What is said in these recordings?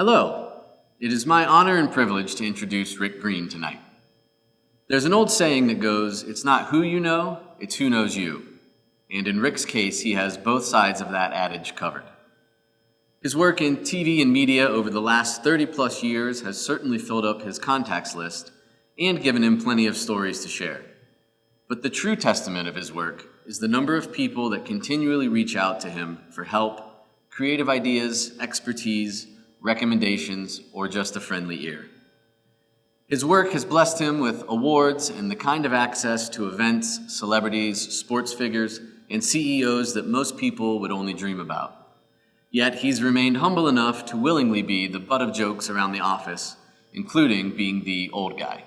Hello. It is my honor and privilege to introduce Rick Green tonight. There's an old saying that goes, it's not who you know, it's who knows you. And in Rick's case, he has both sides of that adage covered. His work in TV and media over the last 30 plus years has certainly filled up his contacts list and given him plenty of stories to share. But the true testament of his work is the number of people that continually reach out to him for help, creative ideas, expertise, recommendations, or just a friendly ear. His work has blessed him with awards and the kind of access to events, celebrities, sports figures, and CEOs that most people would only dream about. Yet he's remained humble enough to willingly be the butt of jokes around the office, including being the old guy.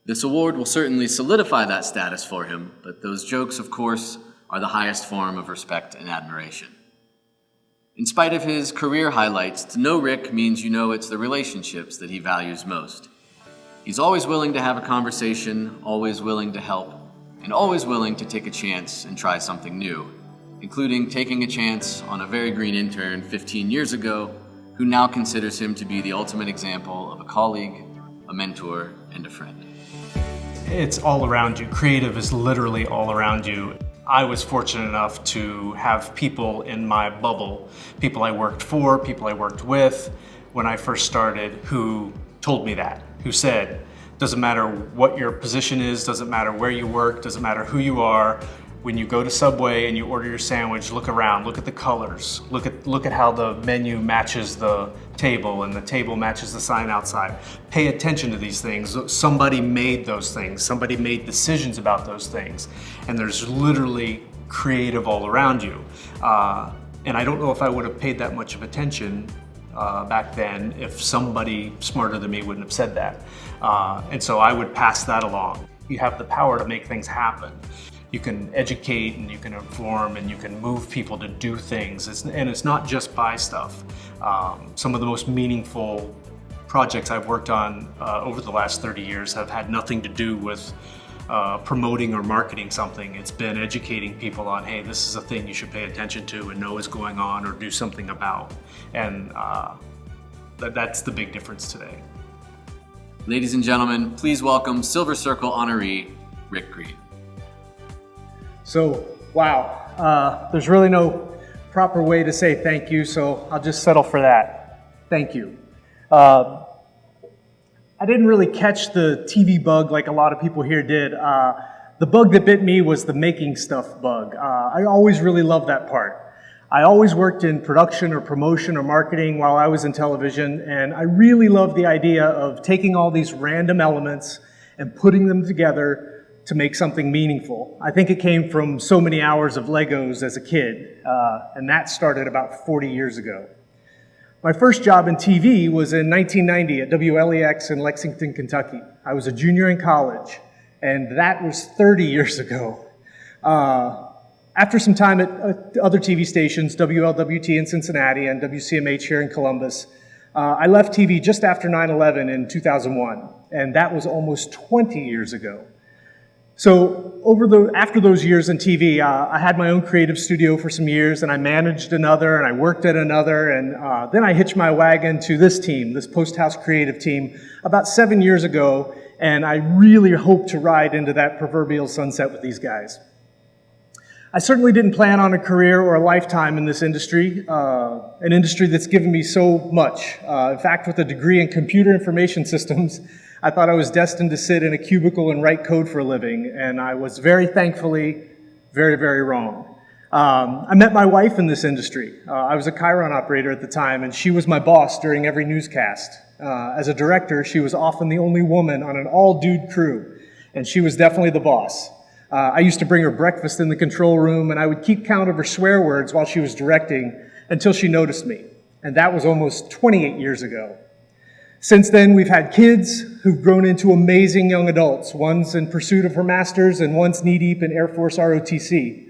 This award will certainly solidify that status for him, but those jokes, of course, are the highest form of respect and admiration. In spite of his career highlights, to know Rick means you know it's the relationships that he values most. He's always willing to have a conversation, always willing to help, and always willing to take a chance and try something new, including taking a chance on a very green intern 15 years ago who now considers him to be the ultimate example of a colleague, a mentor, and a friend. It's all around you. Creative is literally all around you. I was fortunate enough to have people in my bubble, people I worked for, people I worked with when I first started, who told me that, who said, doesn't matter what your position is, doesn't matter where you work, doesn't matter who you are, when you go to Subway and you order your sandwich, look around, look at the colors, look at how the menu matches the table and the table matches the sign outside. Pay attention to these things. Somebody made those things. Somebody made decisions about those things. And there's literally creative all around you. And I don't know if I would have paid that much of attention back then if somebody smarter than me wouldn't have said that. And so I would pass that along. You have the power to make things happen. You can educate and you can inform and you can move people to do things. And it's not just buy stuff. Some of the most meaningful projects I've worked on over the last 30 years have had nothing to do with promoting or marketing something. It's been educating people on, hey, this is a thing you should pay attention to and know is going on or do something about. And that's the big difference today. Ladies and gentlemen, please welcome Silver Circle honoree, Rick Green. So, wow, there's really no proper way to say thank you, so I'll just settle for that. Thank you. I didn't really catch the TV bug like a lot of people here did. The bug that bit me was the making stuff bug. I always really loved that part. I always worked in production or promotion or marketing while I was in television, and I really loved the idea of taking all these random elements and putting them together to make something meaningful. I think it came from so many hours of Legos as a kid, and that started about 40 years ago. My first job in TV was in 1990 at WLEX in Lexington, Kentucky. I was a junior in college, and that was 30 years ago. After some time at other TV stations, WLWT in Cincinnati and WCMH here in Columbus, I left TV just after 9/11 in 2001, and that was almost 20 years ago. So after those years in TV, I had my own creative studio for some years, and I managed another, and I worked at another, and then I hitched my wagon to this team, this Post House creative team, about 7 years ago, and I really hope to ride into that proverbial sunset with these guys. I certainly didn't plan on a career or a lifetime in this industry, an industry that's given me so much. In fact, with a degree in computer information systems, I thought I was destined to sit in a cubicle and write code for a living, and I was very thankfully very, very wrong. I met my wife in this industry. I was a Chiron operator at the time, and she was my boss during every newscast. As a director, she was often the only woman on an all-dude crew, and she was definitely the boss. I used to bring her breakfast in the control room, and I would keep count of her swear words while she was directing until she noticed me, and that was almost 28 years ago. Since then, we've had kids who've grown into amazing young adults. One's in pursuit of her master's and one's knee-deep in Air Force ROTC.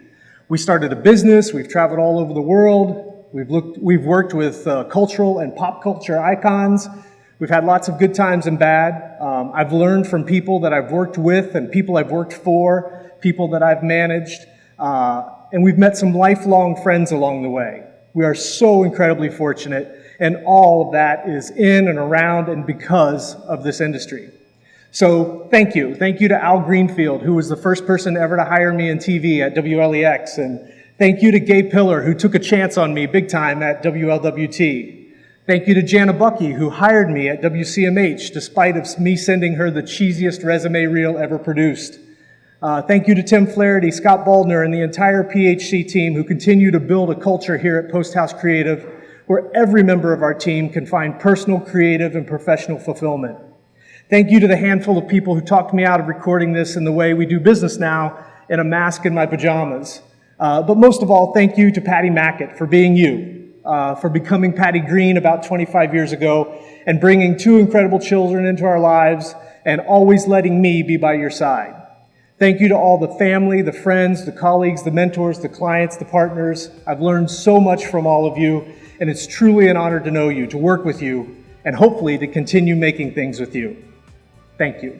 We started a business, we've traveled all over the world, we've worked with cultural and pop culture icons, we've had lots of good times and bad. I've learned from people that I've worked with and people I've worked for, people that I've managed, and we've met some lifelong friends along the way. We are so incredibly fortunate, And all of that is in and around and because of this industry. So thank you. Thank you to Al Greenfield, who was the first person ever to hire me in TV at WLEX. And thank you to Gabe Pillar, who took a chance on me big time at WLWT. Thank you to Jana Bucky, who hired me at WCMH, despite of me sending her the cheesiest resume reel ever produced. Thank you to Tim Flaherty, Scott Baldner, and the entire PHC team who continue to build a culture here at Post House Creative where every member of our team can find personal, creative, and professional fulfillment. Thank you to the handful of people who talked me out of recording this in the way we do business now, in a mask and my pajamas. But most of all, thank you to Patty Mackett for being you. For becoming Patty Green about 25 years ago and bringing 2 incredible children into our lives and always letting me be by your side. Thank you to all the family, the friends, the colleagues, the mentors, the clients, the partners. I've learned so much from all of you, and it's truly an honor to know you, to work with you, and hopefully to continue making things with you. Thank you.